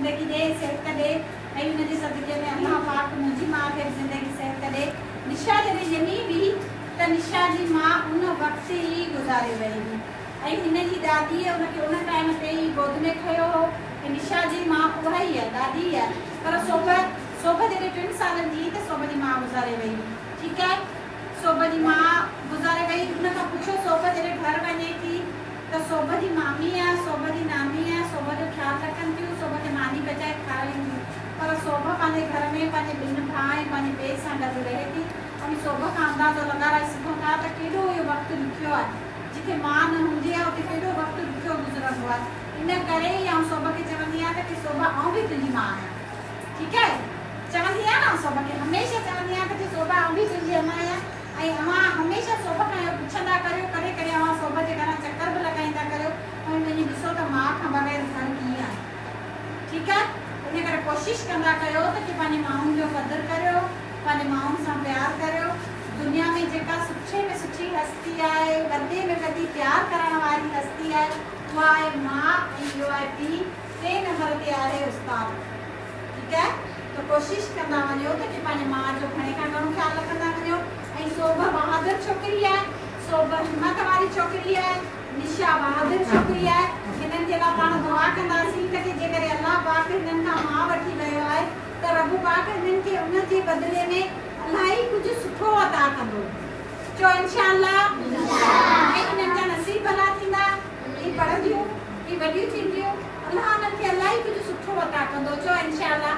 ज़िंदगी दे, सेहत दे ऐं हुन जे सदक़े में अल्लाह पाक मुंहिंजी माउ खे बि ज़िंदगी सेहत ॾे। निशा जॾहिं ॼमी हुई त निशा जी माउ उन वक़्तु ई गुज़ारे वई हुई ऐं हिन जी दादीअ हुनखे उन टाइम ते ई गोद में खयो हो। निशा जी माउ उहा ई आहे, दादी आहे, पर सोभ जॾहिं 2 सालनि जी त सोभ जी माउ गुज़ारे वई। ठीकु आहे, सोभ जी माउ गुज़ारे वई। हुन खां पुछो सोभ जॾहिं घर वञे थी त सोभ जी मामी आहे, सोभ जी नानी आहे, सोभ जो ख़्यालु रखनि थियूं, सोभ खे मानी बचाए खाराइनि थियूं, पर सोभ पंहिंजे घर में पंहिंजे 2 भाउ ऐं पंहिंजे ॿिए सां गॾु रहे थी। ऐं सोभ खां अंदाज़ो लॻाराए सघूं था त केॾो इहो वक़्तु ॾुखियो आहे। जिथे माउ न हूंदी आहे उते केॾो वक़्तु ॾुखियो गुज़रंदो आहे। इन करे ई आउं सोभ खे चवंदी आहियां त सोभ आउं बि तुंहिंजी माउ आहियां। ठीकु आहे, चवंदी आहियां न सोभ खे, हमेशह चवंदी आहियां कि सोभ आउं बि तुंहिंजी अम्मा आहियां। ऐं अव्हां हमेशह सोभ खां इहो पुछंदा करियो, कॾहिं कॾहिं अव्हां सोभ जे घरां चकर बि लॻाईंदा करियो ऐं वञी ॾिसो त माउ खां बग़ैर घर कीअं आहे। ठीकु आहे, इन करे कोशिशि कंदा कयो त कि पंहिंजी माउनि जो क़दुरु करियो, पंहिंजे माउनि सां प्यारु करियो। दुनिया में जेका सुठे में सुठी हस्ती आहे, वॾे में वॾी प्यारु करण वारी हस्ती आहे, उहा आहे माउ ऐं ॿियो आहे पीउ। 3 नंबर ते आहे उस्ताद। ठीकु आहे, त कोशिशि कंदा वञो त कि पंहिंजे माउ जो घणे खां घणो ख़्यालु रखंदा वञो। ऐं सोभ बहादुर छोकिरी आहे, सोभ हिमत वारी छोकिरी आहे, निशा बहादुर छोकिरी आहे। हिननि जे लाइ पाण दुआ कंदासीं त कि जेकॾहिं अल्लाह पाक हिननि खां माउ वठी वियो आहे त रब पाक हिननि खे उन जे बदिले में इलाही कुझु सुठो अता कंदो। चओ इंशाअल्लाह। ऐं हिननि जा नसीब भला थींदा, ही पढ़ंदियूं, ही वॾियूं थींदियूं, अल्लाह हिननि खे इलाही कुझु सुठो अता कंदो। चओ इंशाअल्लाह।